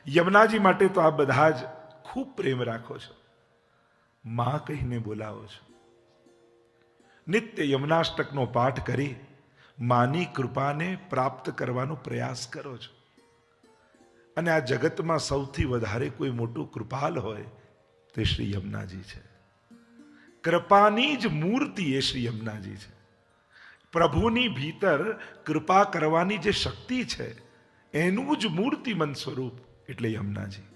યમુનાજી માટે તો આપ બધા જ ખૂબ પ્રેમ રાખો છો, માં કહીને બોલાવો છો. નિત્ય યમુનાષ્ટકનો પાઠ કરી માની કૃપાને પ્રાપ્ત કરવાનો પ્રયાસ કરો છો. અને આ જગતમાં સૌથી વધારે કોઈ મોટું કૃપાલ હોય તે શ્રી યમુનાજી છે. કૃપાની જ મૂર્તિ એ શ્રી યમુનાજી છે. પ્રભુની ભીતર કૃપા કરવાની જે શક્તિ છે એનું જ મૂર્તિમંત સ્વરૂપ એટલે યમુનાજી.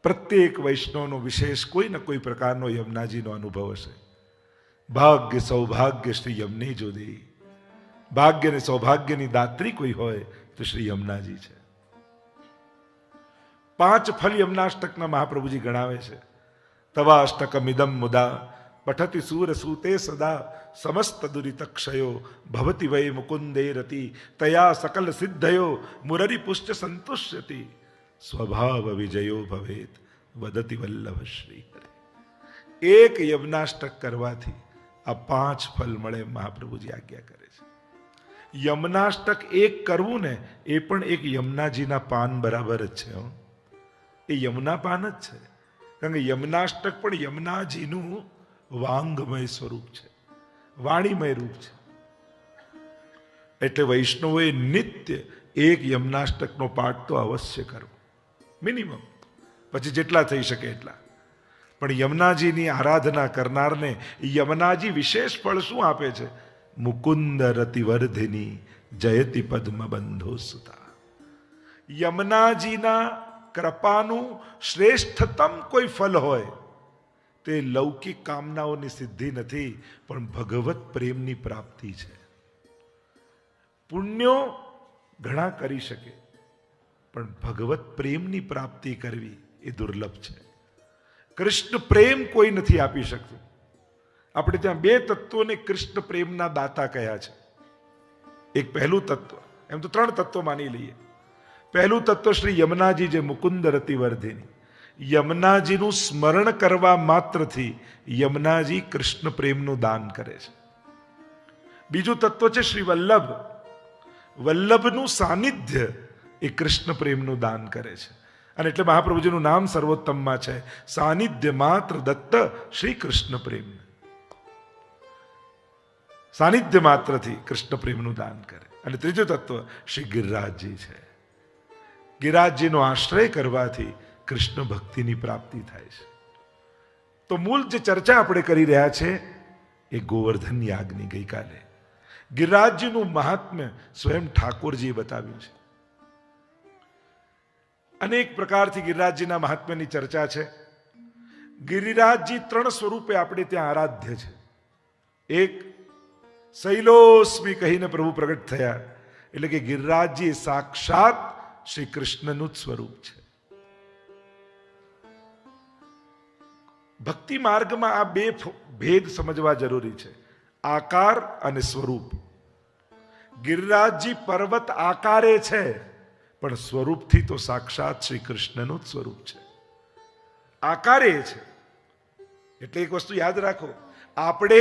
પ્રત્યેક વૈષ્ણવનો વિશેષ કોઈ ને કોઈ પ્રકારનો યમુનાજીનો અનુભવ હશે. ભાગ્ય સૌભાગ્ય શ્રી યમને જો દે. ભાગ્ય ને સૌભાગ્યની દાત્રી કોઈ હોય તો શ્રી યમુનાજી છે. 5 ફલ યમુનાષ્ટકના મહાપ્રભુજી ગણાવે છે. તવાષ્ટકમિદમ મુદા પઠતિ સૂર સૂતે સદા સમસ્ત દુરિત ક્ષયો ભવતિ વૈ મુકુંદે રતિ તયા સકલ સિદ્ધયો મુરરી પુષ્ટ સંતુષ્યતિ સ્વભાવ વિજયો ભવેત વદતિ વલ્લભ શ્રી હરે. એક યમુનાષ્ટક કરવાથી આ 5 ફલ મળે મહાપ્રભુજી આજ્ઞા કરે છે. યમુનાષ્ટક એક કરવું ને એ પણ એક યમુનાજીના પાન બરાબર જ છે. એ યમુના પાન જ છે. કારણ કે યમુનાષ્ટક પણ યમુનાજીનું વાંગમય સ્વરૂપ છે, વાણીમય રૂપ છે. એટલે વૈષ્ણવોએ નિત્ય એક યમુનાષ્ટકનો પાઠ તો અવશ્ય કરવો, મિનિમમ, પછી જેટલા થઈ શકે એટલા. પણ યમુનાજીની આરાધના કરનારને યમુનાજી વિશેષ ફળ શું આપે છે? મુકુંદ રતિવર્ધિની જયતિ પદ્મ બંધો સુતા. યમુનાજીના કૃપાનું શ્રેષ્ઠતમ કોઈ ફલ હોય તે લૌકિક કામનાઓની સિદ્ધિ નથી, પણ ભગવત પ્રેમની પ્રાપ્તિ છે. પુણ્યો ઘણા કરી શકે, પણ ભગવત પ્રેમની પ્રાપ્તિ કરવી એ દુર્લભ છે. કૃષ્ણ પ્રેમ કોઈ નથી આપી શકતું. આપણે ત્યાં 2 તત્વોને કૃષ્ણ પ્રેમના દાતા કહ્યા છે. એક પહેલું તત્વ, એમ તો 3 તત્વો માની લઈએ. પહેલું તત્વ શ્રી યમુનાજી જે મુકુંદ રતિવર્ધિની. યમુનાજીનું સ્મરણ કરવા માત્રથી યમુનાજી કૃષ્ણ પ્રેમનું દાન કરે છે. બીજું તત્વ છે શ્રી વલ્લભ. વલ્લભનું સાનિધ્ય એ કૃષ્ણ પ્રેમનું દાન કરે છે. અને એટલે મહાપ્રભુજીનું નામ સર્વોત્તમમાં છે સાનિધ્ય માત્ર દત્ત શ્રી કૃષ્ણ પ્રેમ. સાનિધ્ય માત્રથી કૃષ્ણ પ્રેમનું દાન કરે. અને ત્રીજું તત્વ શ્રી ગિરિરાજજી છે. ગિરિરાજજીનો આશ્રય કરવાથી કૃષ્ણ ભક્તિની પ્રાપ્તિ થાય છે. તો મૂળ જે ચર્ચા આપણે કરી રહ્યા છે એ ગોવર્ધન યાગની ગઈકાલે ગિરિરાજજીનું મહાત્મ્ય સ્વયં ઠાકોરજીએ બતાવ્યું છે. અનેક પ્રકારથી ગિરિરાજજીના મહાત્મ્યની ચર્ચા છે. ગિરિરાજજી 3 સ્વરૂપે આપણે ત્યાં આરાધ્ય છે. એક, શૈલોસ્મી કહીને પ્રભુ પ્રગટ થયા, એટલે કે ગિરિરાજજી સાક્ષાત શ્રી કૃષ્ણનું જ સ્વરૂપ છે. ભક્તિ માર્ગમાં આ 2 ભેદ સમજવા જરૂરી છે, આકાર અને સ્વરૂપ. ગિરિરાજજી પર્વત આકારે છે, પણ સ્વરૂપથી તો સાક્ષાત શ્રી કૃષ્ણનું જ સ્વરૂપ છે. આકારે છે એટલે એક વસ્તુ યાદ રાખો, આપણે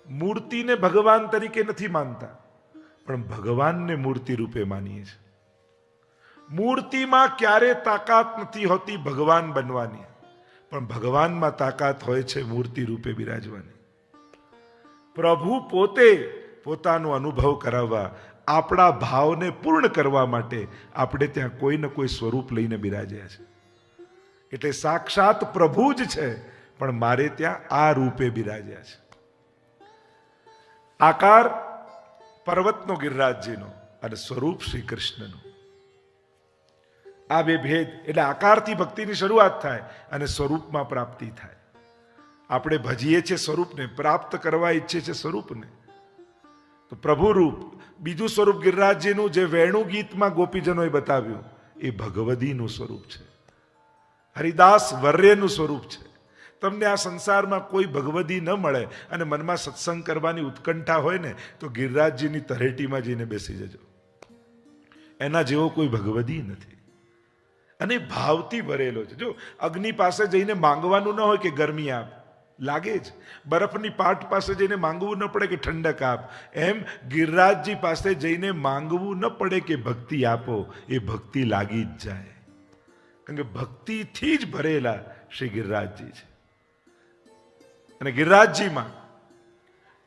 મૂર્તિને ભગવાન તરીકે નથી માનતા, પણ ભગવાનને મૂર્તિ રૂપે માનીએ છીએ. મૂર્તિમાં ક્યારે તાકાત નથી હોતી ભગવાન બનવાની, પણ ભગવાનમાં તાકાત હોય છે મૂર્તિ રૂપે બિરાજવાની. પ્રભુ પોતે પોતાનો અનુભવ કરાવવા, આપણા ભાવને પૂર્ણ કરવા માટે આપણે ત્યાં કોઈ ને કોઈ સ્વરૂપ લઈને બિરાજ્યા છે. એટલે સાક્ષાત પ્રભુ જ છે, પણ મારે ત્યાં આ રૂપે બિરાજ્યા છે. આકાર પર્વતનો ગિરિરાજજીનો અને સ્વરૂપ શ્રી કૃષ્ણનું. આ 2 ભેદ. એટલે આકારથી ભક્તિની શરૂઆત થાય અને સ્વરૂપમાં પ્રાપ્તિ થાય. આપણે ભજીએ છીએ સ્વરૂપને, પ્રાપ્ત કરવા ઈચ્છે છે સ્વરૂપને. તો પ્રભુ રૂપ. બીજું સ્વરૂપ ગિરિરાજજીનું જે વેણુ ગીતમાં ગોપીજનોએ બતાવ્યું એ ભગવદીનું સ્વરૂપ છે, હરિદાસ વર્યનું સ્વરૂપ છે. તમને આ સંસારમાં કોઈ ભગવદી ન મળે અને મનમાં સત્સંગ કરવાની ઉત્કંઠા હોય ને તો ગિરિરાજજીની તળેટીમાં જઈને બેસી જજો. એના જેવો કોઈ ભગવદી નથી. અને ભાવથી ભરેલો છે. જો અગ્નિ પાસે જઈને માંગવાનું ન હોય કે ગરમી આપ, લાગે જ. બરફની પાટ પાસે જઈને માંગવું ન પડે કે ઠંડક આપ, એમ ગિરિરાજજી પાસે જઈને માંગવું ન પડે કે ભક્તિ આપો, એ ભક્તિ લાગી જ જાય. કારણ કે ભક્તિથી જ ભરેલા શ્રી ગિરિરાજજી છે. અને ગિરિરાજજીમાં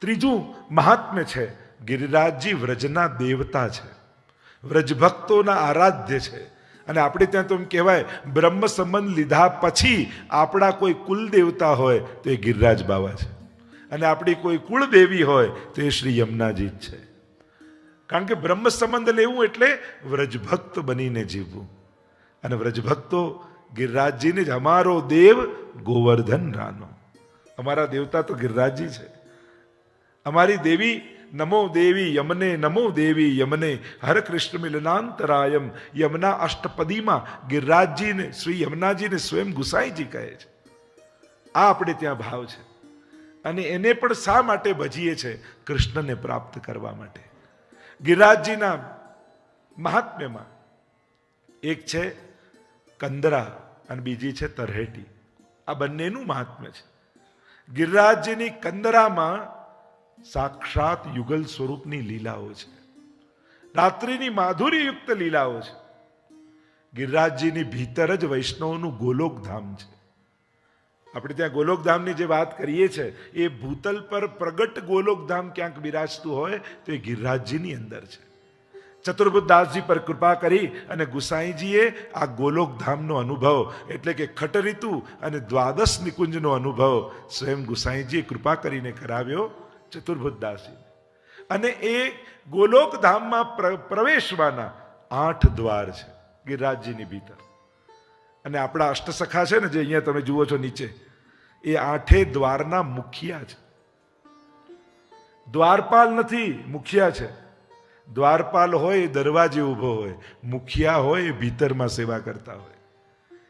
ત્રીજું મહાત્મ્ય છે, ગિરિરાજજી વ્રજના દેવતા છે, વ્રજભક્તોના આરાધ્ય છે. અને આપણે ત્યાં તો એમ કહેવાય, બ્રહ્મ સંબંધ લીધા પછી આપણા કોઈ કુલ દેવતા હોય તો એ ગિરિરાજ બાવા છે, અને આપણી કોઈ કુળદેવી હોય તો એ શ્રી યમુનાજી જ છે. કારણ કે બ્રહ્મ સંબંધ લેવું એટલે વ્રજભક્ત બનીને જીવવું. અને વ્રજભક્તો ગિરિરાજજીને જ અમારો દેવ ગોવર્ધન રાનો, અમારા દેવતા તો ગિરિરાજજી છે. અમારી દેવી નમો દેવી યમને, નમો દેવી યમને, હર કૃષ્ણ મિલનાંતરાયમ. યમુના અષ્ટપદીમાં ગિરિરાજજીને, શ્રી યમુનાજીને સ્વયં ગુસાઈજી કહે છે. આ આપણે ત્યાં ભાવ છે. અને એને પણ શા માટે ભજીએ છે? કૃષ્ણને પ્રાપ્ત કરવા માટે. ગિરિરાજજીના મહાત્મ્યમાં એક છે કંદરા અને બીજી છે તરહેટી. આ બંનેનું મહાત્મ્ય છે. ગિરિરાજજીની કંદરામાં સાક્ષાત યુગલ સ્વરૂપની લીલાઓ છે, રાત્રિની માધુર્યયુક્ત લીલાઓ છે. ગિરિરાજજીની ભીતર જ વૈષ્ણવનું ગોલોકધામ છે. આપણે ત્યાં ગોલોકધામની જે વાત કરીએ છીએ, એ ભૂતલ પર પ્રગટ ગોલોકધામ ક્યાંક બિરાજતું હોય તો એ ગિરિરાજજીની અંદર છે. ચતુર્બુદ્ધદાસજી પર કૃપા કરી અને ગુસાઈજીએ આ ગોલોકધામનો અનુભવ, એટલે કે ખટરીતુ અને દ્વાદશ નિકુંજનો અનુભવ સ્વયં ગુસાઈજીએ કૃપા કરીને કરાવ્યો ચતુર્બુદ્ધદાસજી. અને એ ગોલોકધામમાં પ્રવેશવાના 8 દ્વાર છે ગિરિરાજજીની ભીતર. અને આપણા અષ્ટસખા છે ને, જે અહીંયા તમે જુઓ છો નીચે, એ 8 દ્વારના મુખિયા છે. દ્વારપાલ નથી, મુખિયા છે. દ્વારપાલ હોય એ દરવાજે ઊભો હોય, મુખિયા હોય એ ભીતરમાં સેવા કરતા હોય.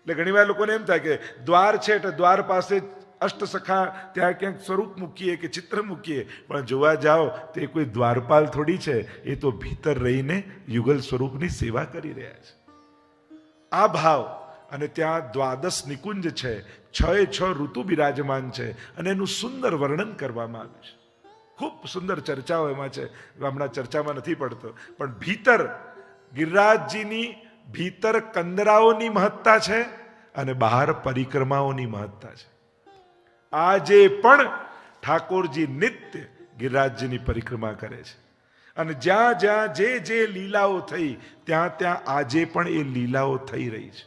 એટલે ઘણી વાર લોકોને એમ થાય કે દ્વાર છે એટલે દ્વાર પાસે અષ્ટસખા ત્યાં ક્યાંક સ્વરૂપ મૂકીએ કે ચિત્ર મૂકીએ, પણ જોવા જાઓ તો એ કોઈ દ્વારપાલ થોડી છે, એ તો ભીતર રહીને યુગલ સ્વરૂપની સેવા કરી રહ્યા છે. આ ભાવ. અને ત્યાં દ્વાદશ નિકુંજ છે, 6 ઋતુ બિરાજમાન છે, અને એનું સુંદર વર્ણન કરવામાં આવ્યું છે. ખૂબ સુંદર ચર્ચાઓ એમાં છે, હમણાં ચર્ચામાં નથી પડતો. પણ ભીતર ગિરિરાજજીની ભીતર કંદરાઓની મહત્તા છે અને બહાર પરિક્રમાઓની મહત્તા છે. આજે પણ ઠાકોરજી નિત્ય ગિરિરાજજીની પરિક્રમા કરે છે. અને જ્યાં જ્યાં જે લીલાઓ થઈ ત્યાં ત્યાં આજે પણ એ લીલાઓ થઈ રહી છે.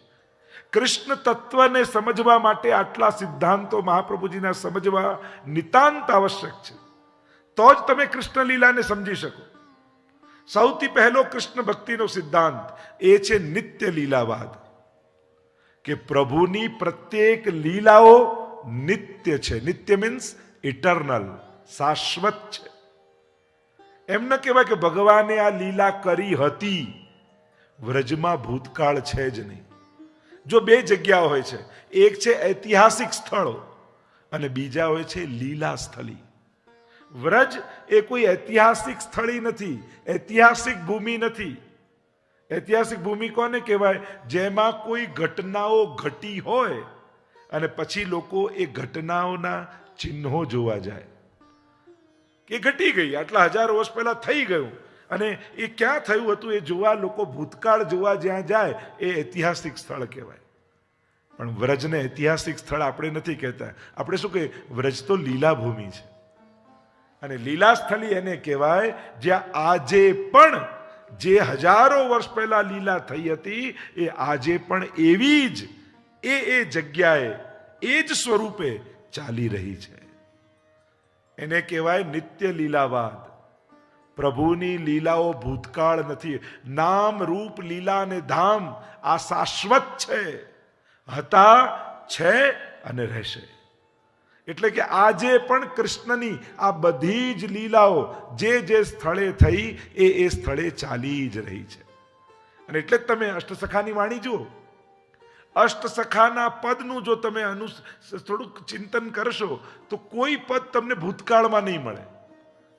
કૃષ્ણ તત્વને સમજવા માટે આટલા સિદ્ધાંતો મહાપ્રભુજીના સમજવા નિતાંત આવશ્યક છે. તો જ તમે કૃષ્ણ લીલાને સમજી શકો. સૌથી પહેલો કૃષ્ણ ભક્તિનો સિદ્ધાંત એ છે નિત્ય લીલાવાદ, કે પ્રભુની પ્રત્યેક લીલાઓ નિત્ય છે. નિત્ય મીન્સ ઇટરનલ, શાશ્વત છે. એમ ન કહેવાય કે ભગવાને આ લીલા કરી હતી. વ્રજમાં ભૂતકાળ છે જ નહીં. જો 2 જગ્યાઓ હોય છે, એક છે ઐતિહાસિક સ્થળો અને બીજા હોય છે લીલા સ્થળી. વ્રજ એ કોઈ ઐતિહાસિક સ્થળી નથી, ઐતિહાસિક ભૂમિ નથી. ઐતિહાસિક ભૂમિ કોને કહેવાય? જેમાં કોઈ ઘટનાઓ ઘટી હોય અને પછી લોકો એ ઘટનાઓના ચિહ્નો જોવા જાય કે ઘટી ગઈ, આટલા હજારો વર્ષ પહેલા થઈ ગયું, અને એ ક્યાં થયું હતું એ જોવા લોકો ભૂતકાળ જોવા જ્યાં જાય એ ઐતિહાસિક સ્થળ કહેવાય. પણ વ્રજને ઐતિહાસિક સ્થળ આપણે નથી કહેતા. આપણે શું કહીએ? વ્રજ તો લીલા ભૂમિ છે. અને લીલા સ્થળી એને કહેવાય જ્યાં આજે પણ જે હજારો વર્ષ પહેલા લીલા થઈ હતી એ આજે પણ એવી જ એ જગ્યાએ એ જ સ્વરૂપે ચાલી રહી છે. એને કહેવાય નિત્ય લીલાવાદ. પ્રભુની લીલાઓ ભૂતકાળ નથી. નામ રૂપ લીલા અને ધામ આ શાશ્વત છે, હતા, છે અને રહેશે. એટલે કે આજે પણ કૃષ્ણની આ બધી જ લીલાઓ જે સ્થળે થઈ એ સ્થળે ચાલી જ રહી છે. અને એટલે જ તમે અષ્ટસખાની વાણી જુઓ. અષ્ટસખાના પદનું જો તમે થોડુંક ચિંતન કરશો તો કોઈ પદ તમને ભૂતકાળમાં નહીં મળે.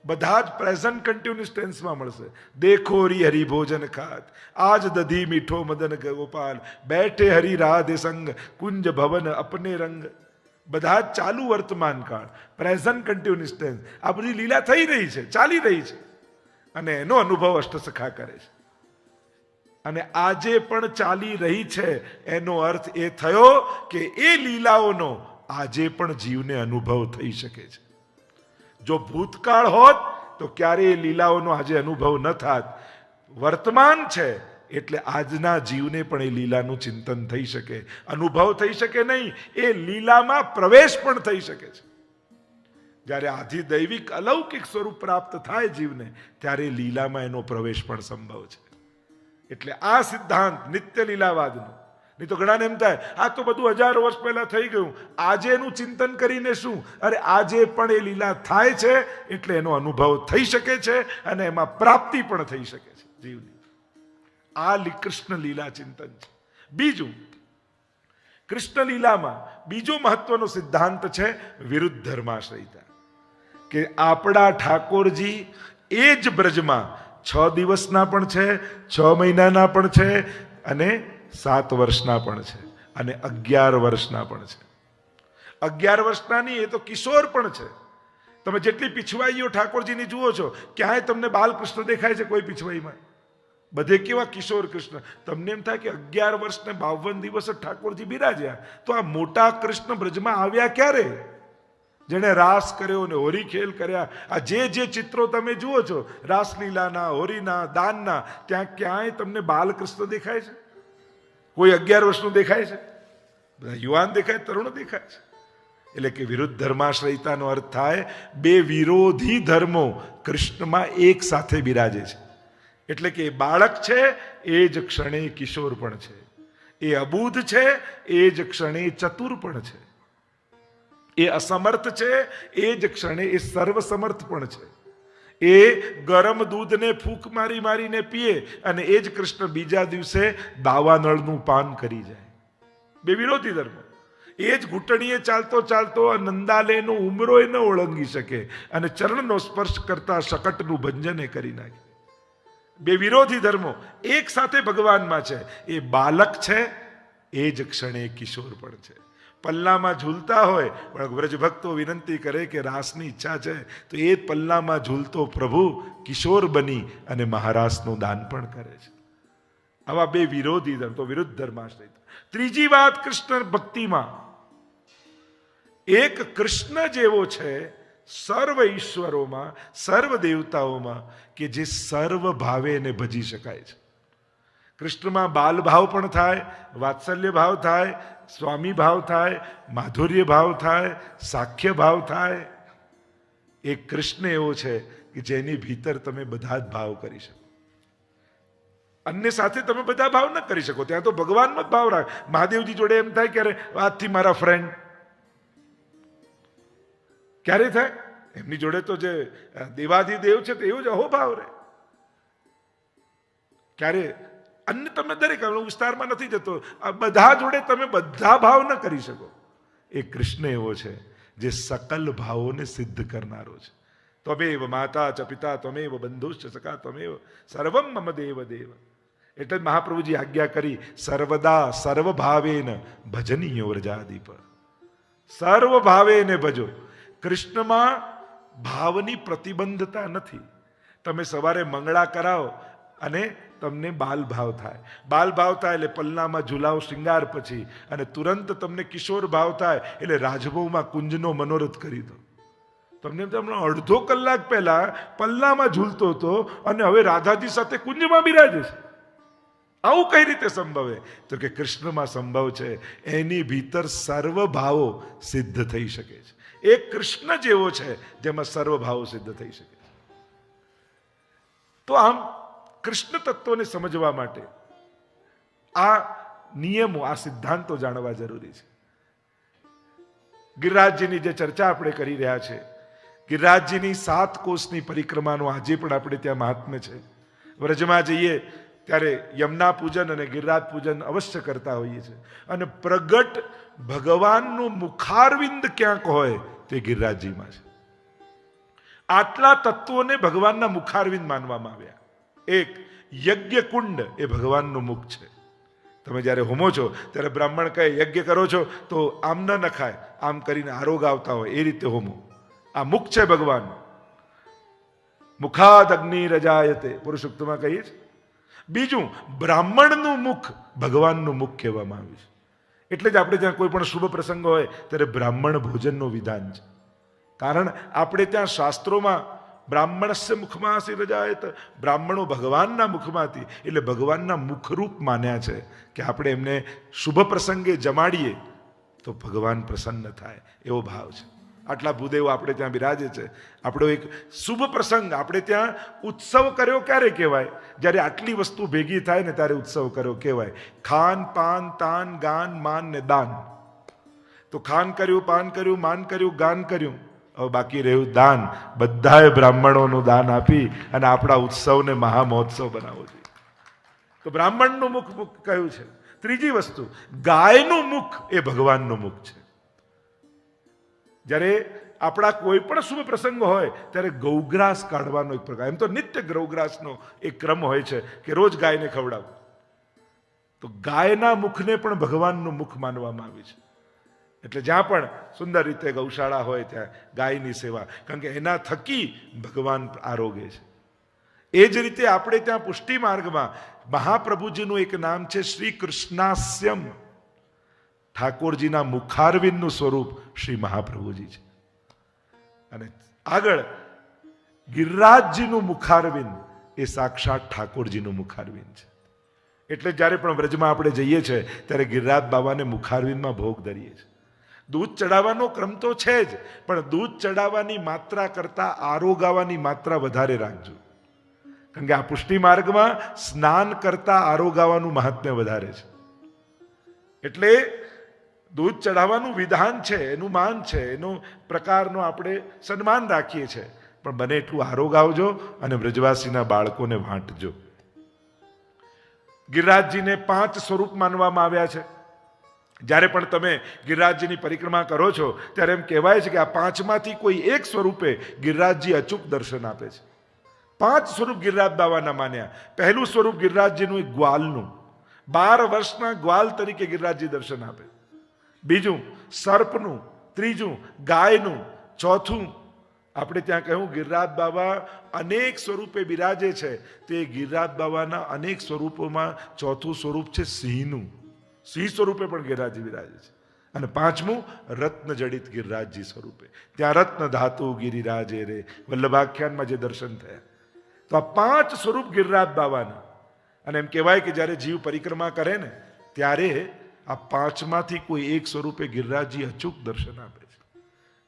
બધા જ પ્રેઝન્ટ કન્ટિન્યુઅસ ટેન્સમાં મળશે. દેખો રી હરિ ભોજન ખાત, આજ દધી મીઠો મદન ગોપાલ, બેઠે હરિ રાધે સંગ, કુંજ ભવન અપને રંગ. બધા જ ચાલુ વર્તમાન કાળ, પ્રેઝન્ટ કન્ટિન્યુઅસ ટેન્સ, આ બધી લીલા થઈ રહી છે, ચાલી રહી છે, અને એનો અનુભવ અષ્ટસખા કરે છે. અને આજે પણ ચાલી રહી છે એનો અર્થ એ થયો કે એ લીલાઓનો આજે પણ જીવને અનુભવ થઈ શકે છે. જો ભૂતકાળ હોત તો ક્યારેય લીલાઓનો આજે અનુભવ ન થાત. વર્તમાન છે એટલે આજના જીવને પણ એ લીલાનું ચિંતન થઈ શકે, અનુભવ થઈ શકે નહીં, એ લીલામાં પ્રવેશ પણ થઈ શકે છે. જ્યારે આધિદૈવિક અલૌકિક સ્વરૂપ પ્રાપ્ત થાય જીવને, ત્યારે લીલામાં એનો પ્રવેશ પણ સંભવ છે. એટલે આ સિદ્ધાંત નિત્ય લીલાવાદનો. નહીં તો ઘણાને એમ થાય આ તો બધું હજારો વર્ષ પહેલા થઈ ગયું, આજે એનું ચિંતન કરીને શું? અરે આજે પણ એ લીલા થાય છે એટલે એનો અનુભવ થઈ શકે છે અને એમાં પ્રાપ્તિ પણ થઈ શકે છે જીવની. આ કૃષ્ણ લીલા ચિંતન છે. બીજું, કૃષ્ણ લીલામાં બીજો મહત્વનો સિદ્ધાંત છે વિરુદ્ધ ધર્માશ્રયતા. કે આપણા ઠાકોરજી એ જ બ્રજમાં 6 દિવસના પણ છે, 6 મહિનાના પણ છે, અને 7 વર્ષના પણ છે, અને 11 વર્ષના પણ છે. 11 વર્ષના નહીં, એ તો કિશોર પણ છે. તમે જેટલી પીછવાઈઓ ઠાકોરજીની જુઓ છો, ક્યાંય તમને બાલકૃષ્ણ દેખાય છે કોઈ પીછવાઈમાં? બધે કેવા કિશોર કૃષ્ણ. તમને એમ થાય કે 11 વર્ષ ને 52 દિવસ ઠાકોરજી બિરાજ્યા, તો આ મોટા કૃષ્ણ બ્રજમાં આવ્યા ક્યારે? જેણે રાસ કર્યો ને હોરી ખેલ કર્યા. આ જે ચિત્રો તમે જુઓ છો રાસલીલાના, હોરીના, દાનના, ત્યાં ક્યાંય તમને બાલકૃષ્ણ દેખાય છે? કોઈ 11 વર્ષનું દેખાય છે? બધા યુવાન દેખાય, તરુણ દેખાય છે. એટલે કે વિરુદ્ધ ધર્માશ્રયતાનો અર્થ થાય બે વિરોધી ધર્મો કૃષ્ણમાં એક સાથે બિરાજે છે. એટલે કે એ બાળક છે એ જ ક્ષણે કિશોર પણ છે, એ અબૂધ છે એ જ ક્ષણે ચતુર પણ છે, એ અસમર્થ છે એ જ ક્ષણે એ સર્વસમર્થ પણ છે. એ ગરમ દૂધને ફૂંક મારી મારીને પીએ અને એ જ કૃષ્ણ બીજા દિવસે દાવાનળનું પાન કરી જાય. બે વિરોધી ધર્મો. એ જ ઘૂંટણીએ ચાલતો ચાલતો નંદાલયનો ઉમરો એ ન ઓળંગી શકે અને ચરણનો સ્પર્શ કરતા શકટનું ભંજન એ કરી નાખે. બે વિરોધી ધર્મો એક સાથે ભગવાનમાં છે. એ બાલક છે એ જ ક્ષણે કિશોર પણ છે. પલ્લામાં ઝૂલતા હોય પણ વ્રજ ભક્તો વિનંતી કરે કે રાસની ઈચ્છા છે તો એ પલ્લામાં ઝૂલતો પ્રભુ કિશોર બની અને મહારાસનું દાન પણ કરે છે. આવા બે વિરોધી ધર્મ, તો વિરુદ્ધ ધર્માશ્રય. ત્રીજી વાત કૃષ્ણ ભક્તિમાં, એક કૃષ્ણ જેવો છે સર્વ ઈશ્વરોમાં, સર્વ દેવતાઓમાં, કે જે સર્વ ભાવે એને ભજી શકાય છે. કૃષ્ણમાં બાલ ભાવ પણ થાય, વાત્સલ્ય ભાવ થાય, સ્વામી ભાવ થાય, માધુર્ય ભાવ થાય, સાખ્ય ભાવ થાય. એક કૃષ્ણ એવો છે કે જેની ભીતર તમે બધા જ ભાવ કરી શકો. અન્ય સાથે તમે બધા ભાવ ન કરી શકો. ત્યાં તો ભગવાનનો જ ભાવ રાખ. મહાદેવજી જોડે એમ થાય ક્યારે આજથી મારા ફ્રેન્ડ, ક્યારે થાય? એમની જોડે તો જે દેવાધિદેવ છે તે એવો જ અહોભાવ રહે. ક્યારે અન્ય તમે દરેક વિસ્તારમાં નથી જતો, આ બધા જોડે તમે બધા ભાવ ન કરી શકો. એ કૃષ્ણ એવો છે જે સકલ ભાવોને સિદ્ધ કરનારો છે. ત્વમેવ માતા ચ પિતા ત્વમેવ બંધુશ્ચ સખા ત્વમેવ સર્વમ મમ દેવ દેવ. એટલે જ મહાપ્રભુજી આજ્ઞા કરી સર્વદા સર્વ ભાવેન ભજનીય વ્રજાદીપ. સર્વ ભાવેને ભજો. કૃષ્ણમાં ભાવની પ્રતિબંધતા નથી. તમે સવારે મંગળા કરાવો અને તમને બાલ ભાવ થાય, બાલ ભાવ થાય એટલે પલ્લામાં ઝુલાવ શૃંગાર પછી, અને તુરંત તમને કિશોર ભાવ થાય એટલે રાજભવમાં કુંજનો મનોરથ કરી દો. તમને અડધો કલાક પહેલા પલ્લામાં ઝૂલતો હતો અને હવે રાધાજી સાથે કુંજમાં બિરાજે છે. આવું કઈ રીતે સંભવે? તો કે કૃષ્ણમાં સંભવ છે. એની ભીતર સર્વ ભાવો સિદ્ધ થઈ શકે છે. એક કૃષ્ણ જેવો છે જેમાં સર્વ ભાવો સિદ્ધ થઈ શકે છે. તો આમ કૃષ્ણ તત્વને સમજવા માટે આ નિયમો, આ સિદ્ધાંતો જાણવા જરૂરી છે. ગિરિરાજજીની જે ચર્ચા આપણે કરી રહ્યા છે, ગિરિરાજજીની 7 કોષની પરિક્રમાનો આજે પણ આપણે ત્યાં મહાત્મ્ય છે. વ્રજમાં જઈએ ત્યારે યમુના પૂજન અને ગિરિરાજ પૂજન અવશ્ય કરતા હોઈએ છીએ. અને પ્રગટ ભગવાનનું મુખારવિંદ ક્યાંક હોય તે ગિરિરાજજીમાં છે. આટલા તત્વોને ભગવાનના મુખારવિંદ માનવામાં આવ્યા. એક યજ્ઞ કુંડ એ ભગવાનનું મુખ છે. તમે જ્યારે હોમો છો ત્યારે બ્રાહ્મણ કહે યજ્ઞ કરો છો તો આમ ન નખાય, આમ કરીને આરોગ આવતા હોય એ રીતે હોમો. આ મુખ છે ભગવાન. મુખાદ અગ્નિ રજાયતે પુરુષોક્તમાં કહીએ છીએ. બીજું, બ્રાહ્મણનું મુખ ભગવાનનું મુખ કહેવામાં આવ્યું છે. એટલે જ આપણે ત્યાં કોઈ પણ શુભ પ્રસંગ હોય ત્યારે બ્રાહ્મણ ભોજનનું વિધાન છે. કારણ આપણે ત્યાં શાસ્ત્રોમાં બ્રાહ્મણસ્ય મુખમાં રજાયત, બ્રાહ્મણો ભગવાનના મુખમાંથી, એટલે ભગવાનના મુખરૂપ માન્યા છે કે આપણે એમને શુભ પ્રસંગે જમાડીએ તો ભગવાન પ્રસન્ન થાય, એવો ભાવ છે. આટલા ભૂદેવો આપણે ત્યાં બિરાજે છે. આપણો એક શુભ પ્રસંગ, આપણે ત્યાં ઉત્સવ કર્યો ક્યારે કહેવાય? જ્યારે આટલી વસ્તુ ભેગી થાય ને ત્યારે ઉત્સવ કર્યો કહેવાય. ખાન પાન તાન ગાન માન ને દાન. તો ખાન કર્યું, પાન કર્યું, માન કર્યું, ગાન કર્યું, હવે બાકી રહ્યું દાન. બધાએ બ્રાહ્મણોનું દાન આપી અને આપણા ઉત્સવને મહામહોત્સવ બનાવવો જોઈએ. તો બ્રાહ્મણનું મુખ મુખ કહ્યું છે. ત્રીજી વસ્તુ, ગાયનું મુખ એ ભગવાનનું મુખ છે. જ્યારે આપણા કોઈ પણ શુભ પ્રસંગ હોય ત્યારે ગૌગ્રાસ કાઢવાનો એક પ્રકાર, એમ તો નિત્ય ગૌગ્રાસનો એક ક્રમ હોય છે કે રોજ ગાયને ખવડાવવું. તો ગાયના મુખને પણ ભગવાનનું મુખ માનવામાં આવ્યું છે. એટલે જ્યાં પણ સુંદર રીતે ગૌશાળા હોય ત્યાં ગાયની સેવા, કારણ કે એના થકી ભગવાન આરોગે છે. એ જ રીતે આપણે ત્યાં પુષ્ટિ માર્ગમાં મહાપ્રભુજીનું એક નામ છે શ્રી કૃષ્ણાસ્યમ. ઠાકોરજીના મુખારવિંદનું સ્વરૂપ શ્રી મહાપ્રભુજી છે. અને આગળ ગિરિરાજજીનું મુખારવિંદ એ સાક્ષાત ઠાકોરજીનું મુખારવિંદ છે. એટલે જ્યારે પણ વ્રજમાં આપણે જઈએ છીએ ત્યારે ગિરિરાજ બાબાને મુખારવિંદમાં ભોગ ધરીએ છીએ. દૂધ ચડાવવાનો ક્રમ તો છે જ, પણ દૂધ ચડાવવાની માત્રા કરતાં આરોગાવાની માત્રા વધારે રાખજો. કારણ કે આ પુષ્ટિ માર્ગમાં સ્નાન કરતાં આરોગાવાનું મહાત્મ્ય વધારે છે. એટલે દૂધ ચડાવવાનું વિધાન છે, એનું માન છે, એનું પ્રકારનું આપણે સન્માન રાખીએ છીએ, પણ બને એટલું આરોગાવજો અને વ્રજવાસીના બાળકોને વાંટજો. ગિરિરાજજીને 5 સ્વરૂપ માનવામાં આવ્યા છે. જ્યારે પણ તમે ગિરિરાજજીની પરિક્રમા કરો છો ત્યારે એમ કહેવાય છે કે આ 5માંથી કોઈ એક સ્વરૂપે ગિરિરાજજી અચૂક દર્શન આપે છે. 5 સ્વરૂપ ગિરિરાજ બાબાના માન્યા. પહેલું સ્વરૂપ ગિરિરાજજીનું એક ગ્વાલનું, 12 વર્ષના ગ્વાલ તરીકે ગિરિરાજજી દર્શન આપે. બીજું સર્પનું, ત્રીજું ગાયનું, ચોથું આપણે ત્યાં કહ્યું ગિરિરાજ બાબા અનેક સ્વરૂપે બિરાજે છે, તે ગિરિરાજ બાબાના અનેક સ્વરૂપોમાં ચોથું સ્વરૂપ છે સિંહનું. સિંહ સ્વરૂપે પણ ગિરિરાજજી બિરાજે છે. અને 5મું રત્ન જડિત ગિરિરાજજી સ્વરૂપે. ત્યાં રત્ન ધાતુ ગિરિરાજે રે વલ્લભાખ્યાનમાં જે દર્શન થયા. તો આ 5 સ્વરૂપ ગિરિરાજ બાબાના. અને એમ કહેવાય કે જ્યારે જીવ પરિક્રમા કરે ને ત્યારે આ 5માંથી કોઈ એક સ્વરૂપે ગિરિરાજજી અચૂક દર્શન આપે છે.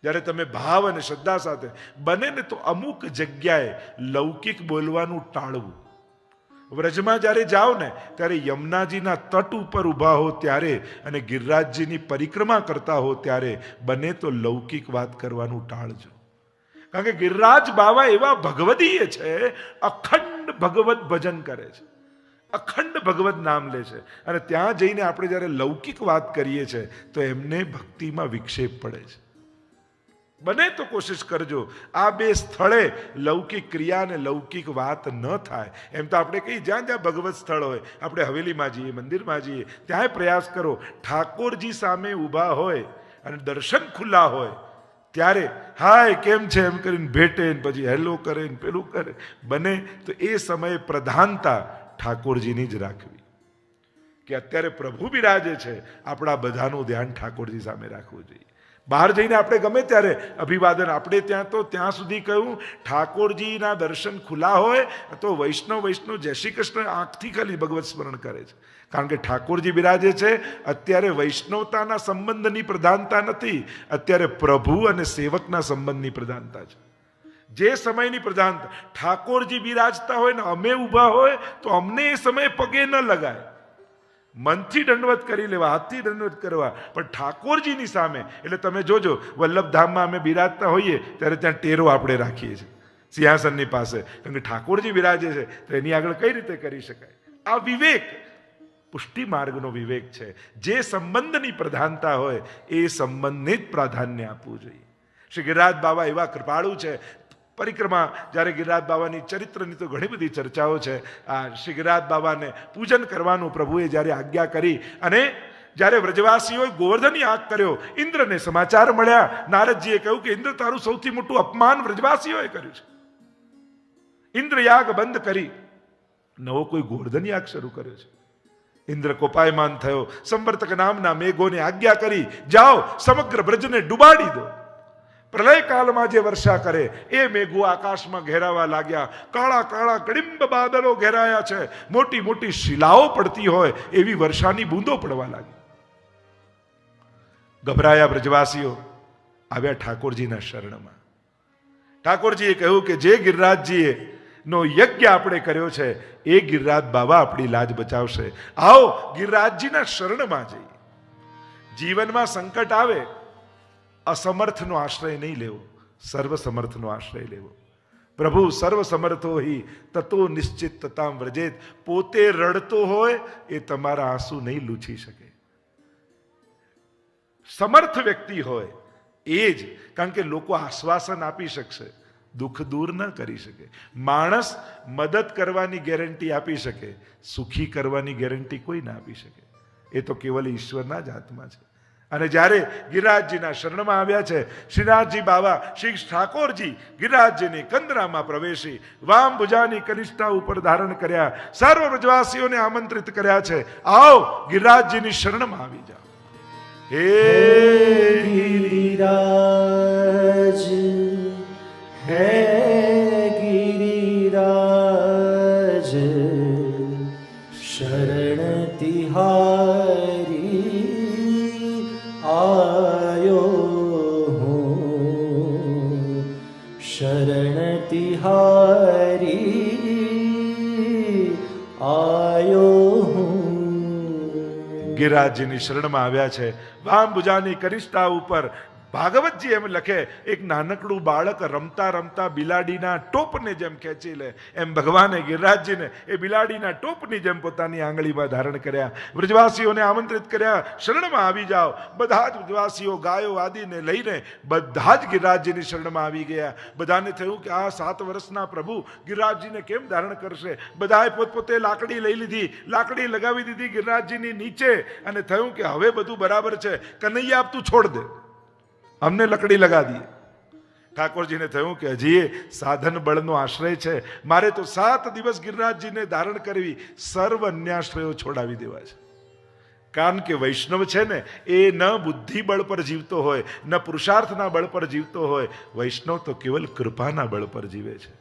જ્યારે તમે ભાવ અને શ્રદ્ધા સાથે બને ને તો અમુક જગ્યાએ લૌકિક બોલવાનું ટાળવું. વ્રજમાં જ્યારે જાઓ ને ત્યારે યમુનાજીના તટ ઉપર ઊભા હો ત્યારે અને ગિરિરાજજીની પરિક્રમા કરતા હો ત્યારે બને તો લૌકિક વાત કરવાનું ટાળજો. કારણ કે ગિરિરાજ બાબા એવા ભગવદીય છે, અખંડ ભગવત ભજન કરે છે, અખંડ ભગવત નામ લે છે. અને ત્યાં જઈને આપણે જ્યારે લૌકિક વાત કરીએ છીએ તો એમને ભક્તિમાં વિક્ષેપ પડે છે. બને તો કોશિશ કરજો આ 2 સ્થળે લૌકિક ક્રિયા અને લૌકિક વાત ન થાય. એમ તો આપણે કહીએ જ્યાં જ્યાં ભગવત સ્થળ હોય, આપણે હવેલીમાં જઈએ, મંદિરમાં જઈએ, ત્યાંય પ્રયાસ કરો ઠાકોરજી સામે ઊભા હોય અને દર્શન ખુલ્લા હોય ત્યારે હાય કેમ છે એમ કરીને ભેટે, પછી હેલો કરે, પેલું કરે. બને તો એ સમયે પ્રધાનતા ઠાકોરજીની જ રાખવી. કે અત્યારે પ્રભુ બિરાજે છે, આપણા બધાનું ધ્યાન ઠાકોરજી સામે રાખવું જોઈએ. બહાર જઈને આપણે ગમે ત્યારે અભિવાદન, આપણે ત્યાં તો ત્યાં સુધી કહ્યું ઠાકોરજીના દર્શન ખુલ્લા હોય તો વૈષ્ણવ જય શ્રી કૃષ્ણ આંખથી ખાલી ભગવત સ્મરણ કરે છે. કારણ કે ઠાકોરજી બિરાજે છે. અત્યારે વૈષ્ણવતાના સંબંધની પ્રધાનતા નથી, અત્યારે પ્રભુ અને સેવકના સંબંધની પ્રધાનતા છે. જે સમયની પ્રધાનતા ઠાકોરજી બિરાજતા હોય ને અમે ઊભા હોય તો અમને એ સમયે પગે ન લગાય, મનથી દંડવત કરી લેવા, હાથથી દંડવત કરવા. પણ ઠાકોરજીની સામે એટલે તમે જોજો વલ્લભધામમાં અમે બિરાજતા હોઈએ ત્યારે ત્યાં ટેરો આપણે રાખીએ છીએ સિંહાસનની પાસે, કારણ કે ઠાકોરજી બિરાજે છે તો એની આગળ કઈ રીતે કરી શકાય. આ વિવેક પુષ્ટિ માર્ગનો વિવેક છે. જે સંબંધની પ્રધાનતા હોય એ સંબંધને જ પ્રાધાન્ય આપવું જોઈએ. શ્રી ગિરિરાજ બાબા એવા કૃપાળુ છે. પરિક્રમા જ્યારે ગિરિરાજ બાબાની ચરિત્રની તો ઘણી બધી ચર્ચાઓ છે. આ શ્રી ગિરિરાજ બાબાને પૂજન કરવાનું પ્રભુએ જ્યારે આજ્ઞા કરી અને જ્યારે વ્રજવાસીઓએ ગોવર્ધન યાગ કર્યો, ઇન્દ્રને સમાચાર મળ્યા. નારદજીએ કહ્યું કે ઇન્દ્ર, તારું સૌથી મોટું અપમાન વ્રજવાસીઓએ કર્યું છે. ઇન્દ્ર યાગ બંધ કરી નવો કોઈ ગોવર્ધન યાગ શરૂ કર્યો છે. ઇન્દ્ર કોપાયમાન થયો. સંવર્તક નામના મેઘોને આજ્ઞા કરી, જાઓ સમગ્ર બ્રજને ડુબાડી દો. પ્રલય કાળમાં જે વર્ષા કરે એ મેઘો આકાશમાં ઘેરાવા લાગ્યા. કાળા કાળા કડિંબ બાદલો ઘેરાયા છે. મોટી મોટી શિલાઓ પડતી હોય એવી વર્ષાની બૂંદો પડવા લાગી. ગભરાયા બ્રજવાસીઓ, આવ્યા ઠાકોરજીના શરણમાં. ઠાકોરજીએ કહ્યું કે જે ગિરિરાજજીએ નો યજ્ઞ આપણે કર્યો છે એ ગિરિરાજ બાબા આપણી લાજ બચાવશે. આવો ગિરિરાજજીના શરણમાં જઈએ. જીવનમાં સંકટ આવે, અસમર્થનો આશ્રય નહીં લેવો, સર્વસમર્થનો આશ્રય લેવો. પ્રભુ સર્વ સમર્થો હિ તતો નિશ્ચિત તતામ વ્રજેત. પોતે રડતો હોય એ તમારા આંસુ નહીં લૂછી શકે. સમર્થ વ્યક્તિ હોય એ જ, કારણ કે લોકો આશ્વાસન આપી શકશે, દુઃખ દૂર ન કરી શકે. માણસ મદદ કરવાની ગેરંટી આપી શકે, સુખી કરવાની ગેરંટી કોઈ ના આપી શકે. એ તો કેવલ ઈશ્વરના જ હાથમાં છે. અને જ્યારે ગિરિરાજજીના શરણમાં આવ્યા છે શ્રીનાથજી બાબા, શ્રી ઠાકોરજી ગિરિરાજજીની કંદરામાં પ્રવેશી વામ ભુજાની કનિષ્ઠા ઉપર ધારણ કર્યા. સર્વ વ્રજવાસીઓને આમંત્રિત કર્યા છે, આવો ગિરિરાજજીની શરણમાં આવી જાઓ. હે ગિરિરાજ, હે ગિરિરાજ, શરણ તિહારી આયો હું, શરણ તિહારી આયો હું. ગિરિરાજજીની શરણમાં આવ્યા છે. વામ ભુજાની કનિષ્ઠા ઉપર ભાગવતજી એમ લખે, એક નાનકડું બાળક રમતા રમતા બિલાડીના ટોપને જેમ ખેંચી લે, એમ ભગવાને ગિરિરાજજીને એ બિલાડીના ટોપની જેમ પોતાની આંગળીમાં ધારણ કર્યા. વ્રજવાસીઓને આમંત્રિત કર્યા, શરણમાં આવી જાઓ. બધા જ વ્રજવાસીઓ ગાયો આદિને લઈને બધા જ ગિરિરાજજીની શરણમાં આવી ગયા. બધાને થયું કે આ 7 વર્ષના પ્રભુ ગિરિરાજજીને કેમ ધારણ કરશે. બધાએ પોતપોતે લાકડી લઈ લીધી, લાકડી લગાવી દીધી ગિરિરાજજીની નીચે, અને થયું કે હવે બધું બરાબર છે, કનૈયા આપ તું છોડ દે, અમને લકડી લગા દીએ. ઠાકોરજીને થયું કે હજી એ સાધન બળનો આશ્રય છે, મારે તો 7 દિવસ ગિરિરાજજીને ધારણ કરવી, સર્વ અન્યાશ્રયો છોડાવી દેવા છે. કારણ કે વૈષ્ણવ છે ને એ ન બુદ્ધિ બળ પર જીવતો હોય, ન પુરુષાર્થના બળ પર જીવતો હોય. વૈષ્ણવ તો કેવલ કૃપાના બળ પર જીવે છે.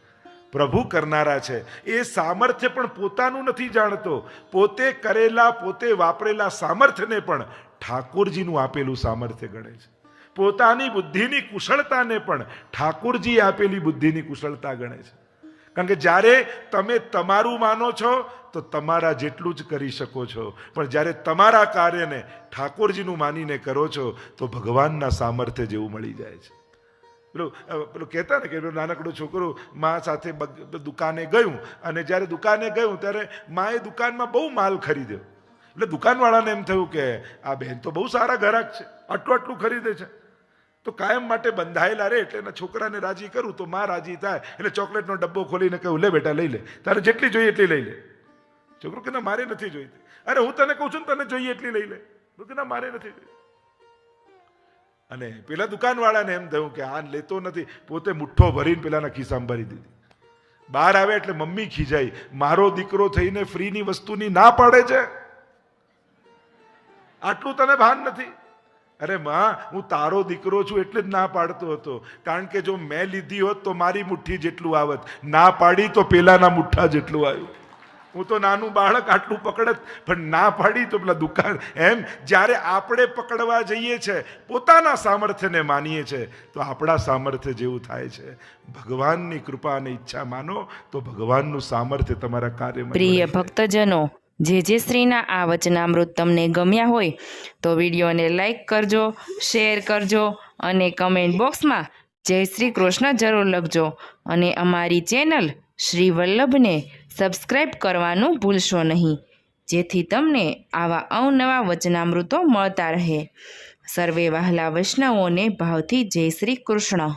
પ્રભુ કરનારા છે. એ સામર્થ્ય પણ પોતાનું નથી જાણતો, પોતે કરેલા પોતે વાપરેલા સામર્થ્યને પણ ઠાકોરજીનું આપેલું સામર્થ્ય ગણે છે. પોતાની બુદ્ધિની કુશળતાને પણ ઠાકોરજી આપેલી બુદ્ધિની કુશળતા ગણે છે. કારણ કે જ્યારે તમે તમારું માનો છો તો તમારા જેટલું જ કરી શકો છો, પણ જ્યારે તમારા કાર્યને ઠાકોરજીનું માનીને કરો છો તો ભગવાનના સામર્થ્ય જેવું મળી જાય છે. પેલું કહેતા ને કે નાનકડું છોકરું મા સાથે દુકાને ગયું, અને જ્યારે દુકાને ગયું ત્યારે માએ દુકાનમાં બહુ માલ ખરીદ્યો. એટલે દુકાનવાળાને એમ થયું કે આ બહેન તો બહુ સારા ગ્રાહક છે, આટલું આટલું ખરીદે છે, તો કાયમ માટે બંધાયેલા રહે, એટલે એના છોકરાને રાજી કરું તો માં રાજી થાય. એટલે ચોકલેટનો ડબ્બો ખોલીને કહ્યું, લે બેટા લઈ લે, તારે જેટલી જોઈએ એટલી લઈ લે. છોકરો કે ના મારે નથી જોઈતી. અરે હું તને કહું છું ને તને જોઈએ એટલી લઈ લે. કે ના મારે નથી જોઈતી. અને પેલા દુકાનવાળાને એમ થયું કે આ લેતો નથી, પોતે મુઠ્ઠો ભરીને પેલાના ખિસ્સામાં ભરી દીધી. બહાર આવે એટલે મમ્મી ખીજાઈ, મારો દીકરો થઈને ફ્રીની વસ્તુની ના પાડે છે, આટલું તને ભાન નથી. અરે માં, હું તારો દીકરો છું એટલે જ ના પાડતો હતો, કારણ કે જો મેં લીધી હોત તો મારી મુઠ્ઠી જેટલું આવત, ના પાડી તો પેલાના મુઠ્ઠા જેટલું આવ્યું. હું તો નાનું બાળક આટલું પકડત, પણ ના પાડી તો પેલા દુકાન. એમ જ્યારે આપણે પકડવા જઈએ છે, પોતાના સામર્થ્યને માનીએ છે, તો આપણા સામર્થ્ય જેવું થાય છે. ભગવાનની કૃપા અને ઈચ્છા માનો તો ભગવાનનું સામર્થ્ય તમારા કાર્યમાં. પ્રિય ભક્તજનો, જે શ્રીના આ વચનામૃત તમને ગમ્યા હોય તો વિડીયોને લાઈક કરજો, શેર કરજો અને કમેન્ટ બોક્સમાં જય શ્રી કૃષ્ણ જરૂર લખજો. અને અમારી ચેનલ શ્રી વલ્લભને સબસ્ક્રાઈબ કરવાનું ભૂલશો નહીં, જેથી તમને આવા અવનવા વચનામૃતો મળતા રહે. સર્વે વહાલા વૈષ્ણવોને ભાવથી જય શ્રી કૃષ્ણ.